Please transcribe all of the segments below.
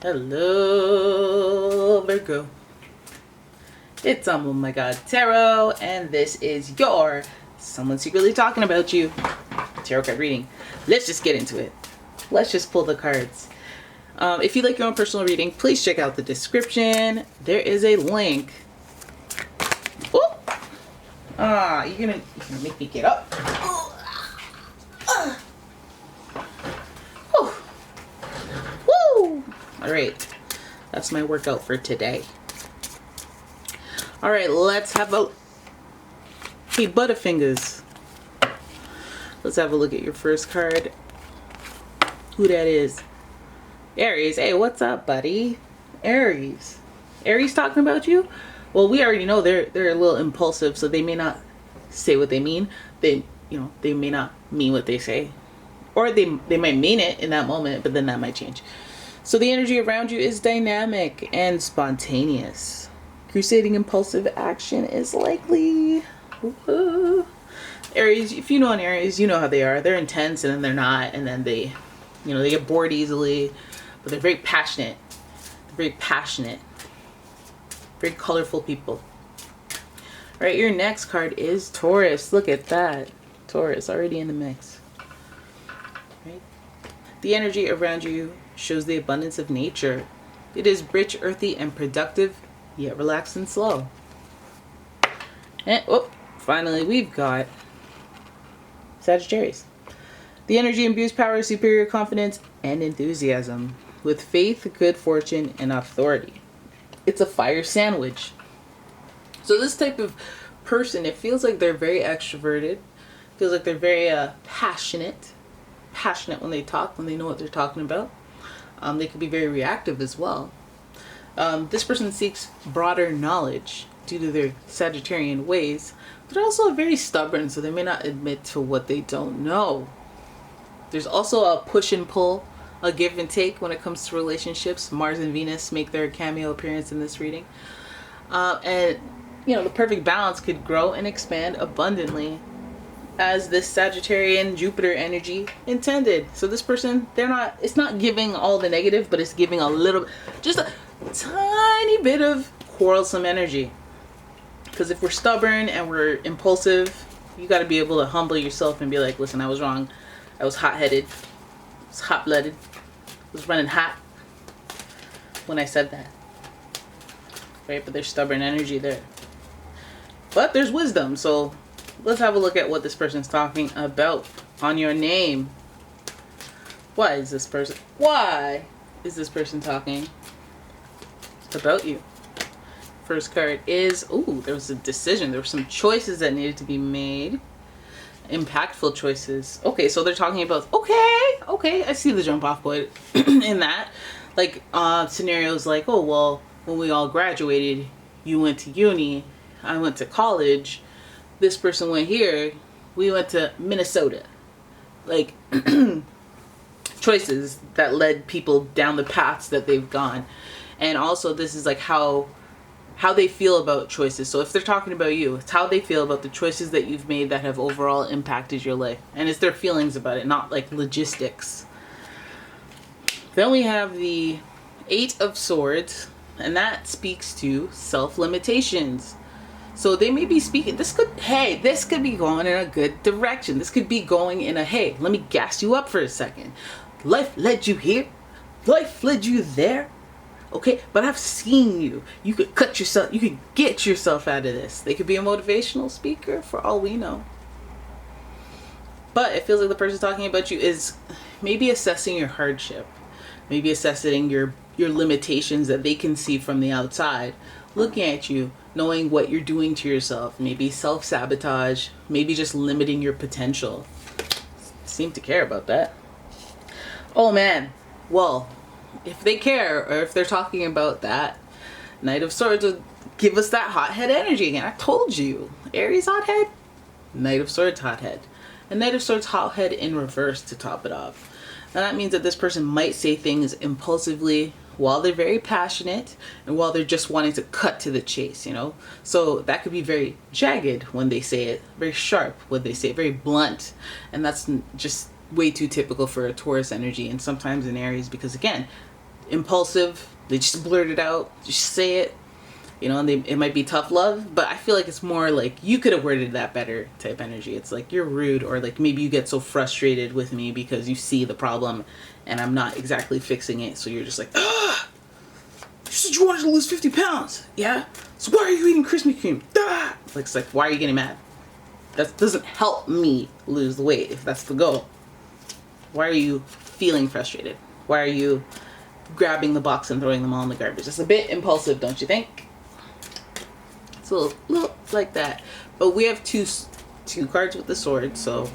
Hello, Virgo. It's Tarot, and this is your Someone Secretly Talking About You tarot card reading. Let's just get into it. Let's just pull the cards. If you'd like your own personal reading, please check out the description. There is a link. Oh, you're gonna make me get up. Woo! All right, that's my workout for today. All right, let's have a... Hey, Butterfingers. Let's have a look at your first card. Who that is? Aries. Hey, what's up, buddy? Aries. Aries talking about you? Well, we already know they're a little impulsive, so they may not say what they mean. They may not mean what they say. Or they might mean it in that moment, but then that might change. So the energy around you is dynamic and spontaneous. Crusading impulsive action is likely. Aries, if you know an Aries, you know how they are. They're intense and then they're not, and then they get bored easily, but they're very passionate. Very colorful people. All right, your next card is Taurus. Look at that. Taurus already in the mix. Right? The energy around you shows the abundance of nature. It is rich, earthy, and productive, yet relaxed and slow. And finally we've got Sagittarius. The energy imbues power, superior confidence, and enthusiasm, with faith, good fortune, and authority. It's a fire sandwich. So this type of person, it feels like they're very extroverted. Feels like they're very passionate when they talk, when they know what they're talking about. They could be very reactive as well. This person seeks broader knowledge due to their Sagittarian ways, but also very stubborn, so they may not admit to what they don't know. There's also a push and pull, a give and take when it comes to relationships. Mars and Venus make their cameo appearance in this reading. And the perfect balance could grow and expand abundantly as this Sagittarian Jupiter energy intended. So this person, it's not giving all the negative, but it's giving just a tiny bit of quarrelsome energy. Because if we're stubborn and we're impulsive, you got to be able to humble yourself and be like, listen, I was wrong. I was hot-headed. I was hot-blooded. I was running hot when I said that. Right? But there's stubborn energy there. But there's wisdom. So let's have a look at what this person's talking about on your name. Why is this person talking about you? First card is, there was a decision. There were some choices that needed to be made. Impactful choices. Okay, so they're talking about, okay, I see the jump off point in that. Like, scenarios like, when we all graduated, you went to uni, I went to college, this person went here, we went to Minnesota. Like, choices that led people down the paths that they've gone. And also this is like how they feel about choices. So if they're talking about you, it's how they feel about the choices that you've made that have overall impacted your life. And it's their feelings about it, not like logistics. Then we have the 8 of Swords, and that speaks to self-limitations. So they may be speaking, this could be going in a good direction. This could be going in a, hey, let me gas you up for a second. Life led you here. Life led you there. Okay, but I've seen you. You could you could get yourself out of this. They could be a motivational speaker for all we know. But it feels like the person talking about you is maybe assessing your hardship. Maybe assessing your limitations that they can see from the outside. Looking at you, knowing what you're doing to yourself. Maybe self-sabotage. Maybe just limiting your potential. Seem to care about that. Oh man, well, if they care, or if they're talking about that, Knight of Swords would give us that hothead energy again. I told you. Aries hothead, Knight of Swords hothead. And Knight of Swords hothead in reverse to top it off. Now that means that this person might say things impulsively while they're very passionate and while they're just wanting to cut to the chase, So that could be very jagged when they say it, very sharp when they say it, very blunt. And that's just way too typical for a Taurus energy and sometimes an Aries, because again, impulsive. They just blurt it out, just say it. You know, and it might be tough love, but I feel like it's more like you could have worded that better type energy. It's like you're rude, or like maybe you get so frustrated with me because you see the problem and I'm not exactly fixing it. So you're just like, ah, you said you wanted to lose 50 pounds. Yeah. So why are you eating Krispy Kreme? Ah! It's like, why are you getting mad? That doesn't help me lose the weight if that's the goal. Why are you feeling frustrated? Why are you grabbing the box and throwing them all in the garbage? It's a bit impulsive, don't you think? It's a little like that. But we have two cards with the sword, so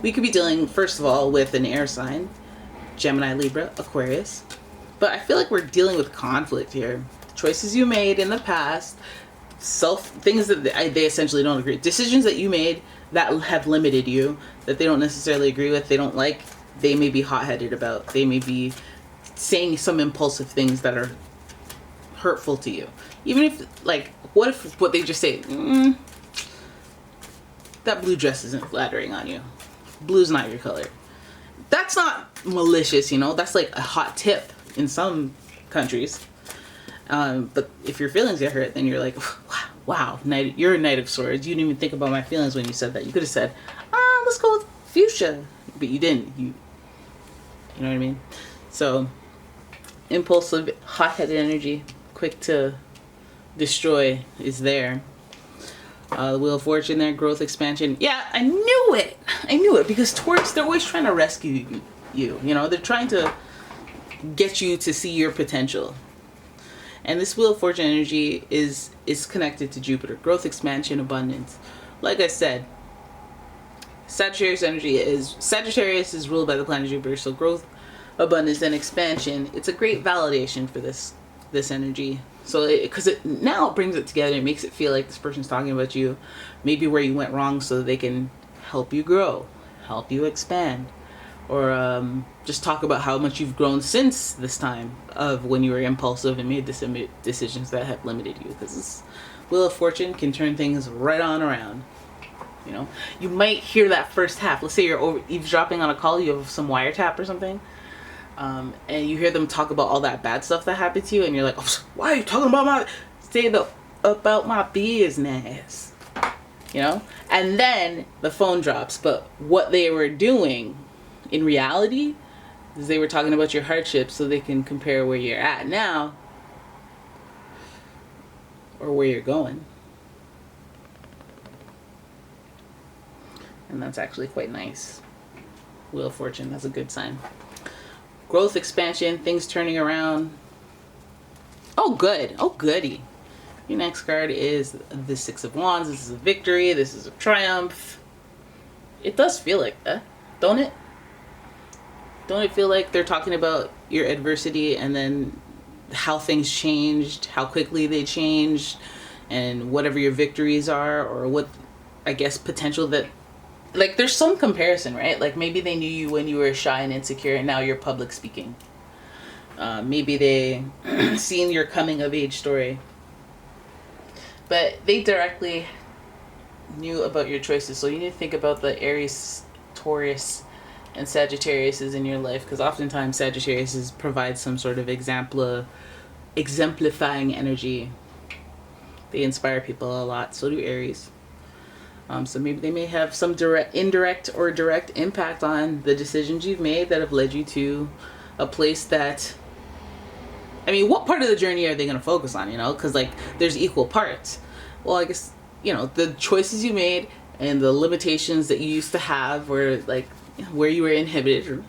we could be dealing, first of all, with an air sign, Gemini, Libra, Aquarius. But I feel like we're dealing with conflict here. Choices you made in the past, things that they essentially don't agree. Decisions that you made that have limited you, that they don't necessarily agree with, they don't like, they may be hot-headed about. They may be saying some impulsive things that are hurtful to you. Even if, like, what they just say, that blue dress isn't flattering on you. Blue's not your color. That's not malicious, you know? That's like a hot tip in some countries. But if your feelings get hurt, then you're like, wow, you're a Knight of Swords. You didn't even think about my feelings when you said that. You could have said, let's go with fuchsia. But you didn't. You know what I mean? So, impulsive, hot-headed energy, quick to destroy is there. The Wheel of Fortune there, growth, expansion. Yeah, I knew it because Taurus, they're always trying to rescue you. You know, they're trying to get you to see your potential. And this Wheel of Fortune energy is connected to Jupiter. Growth, expansion, abundance. Like I said, Sagittarius is ruled by the planet Jupiter. So growth, abundance, and expansion. It's a great validation for this energy. So because it now brings it together. It makes it feel like this person's talking about you, maybe where you went wrong, so that they can help you grow, help you expand, or just talk about how much you've grown since this time of when you were impulsive and made decisions that have limited you. Because this Wheel of Fortune can turn things right on around. You know, you might hear that first half. Let's say you're eavesdropping on a call, you have some wiretap or something. And you hear them talk about all that bad stuff that happened to you, and you're like, oh, why are you talking about about my business? You know? And then the phone drops. But what they were doing in reality is they were talking about your hardships so they can compare where you're at now or where you're going. And that's actually quite nice. Wheel of Fortune, that's a good sign. Growth, expansion, things turning around. Oh, good. Oh, goody. Your next card is the Six of Wands. This is a victory. This is a triumph. It does feel like that, don't it? Don't it feel like they're talking about your adversity and then how things changed, how quickly they changed, and whatever your victories are, or what, I guess, potential that, like, there's some comparison, right? Like, maybe they knew you when you were shy and insecure, and now you're public speaking. Maybe they seen your coming of age story. But they directly knew about your choices. So you need to think about the Aries, Taurus, and Sagittarius in your life. Because oftentimes Sagittarius provide some sort of exemplifying energy. They inspire people a lot. So do Aries. So maybe they may have some indirect or direct impact on the decisions you've made that have led you to a place that, I mean, what part of the journey are they going to focus on, you know? Because, like, there's equal parts. Well, I guess, you know, the choices you made and the limitations that you used to have, or, like, where you were inhibited,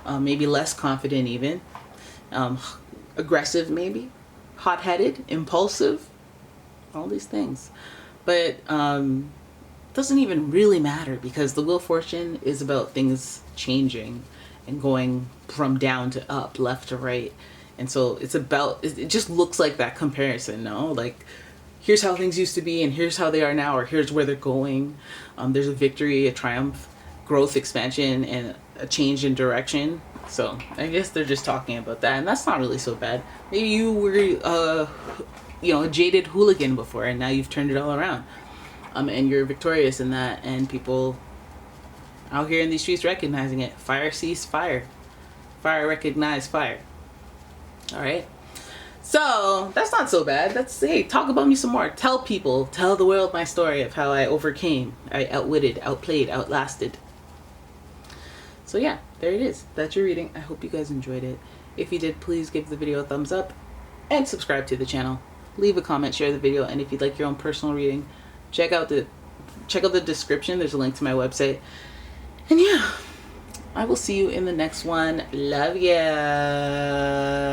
maybe less confident even, aggressive maybe, hot-headed, impulsive, all these things. But doesn't even really matter, because the Wheel of Fortune is about things changing and going from down to up, left to right. And so it's about, it just looks like that comparison, no? Like, here's how things used to be and here's how they are now, or here's where they're going. There's a victory, a triumph, growth, expansion, and a change in direction. So I guess they're just talking about that, and that's not really so bad. Maybe you were a jaded hooligan before, and now you've turned it all around, and you're victorious in that, and people out here in these streets recognizing it. Fire cease fire. Fire recognize fire. All right. So that's not so bad. That's, hey, talk about me some more. Tell people, tell the world my story of how I overcame, I outwitted, outplayed, outlasted. So yeah, there it is. That's your reading. I hope you guys enjoyed it. If you did, please give the video a thumbs up and subscribe to the channel. Leave a comment, share the video, and if you'd like your own personal reading, check out the description. There's a link to my website. And yeah, I will see you in the next one. Love ya.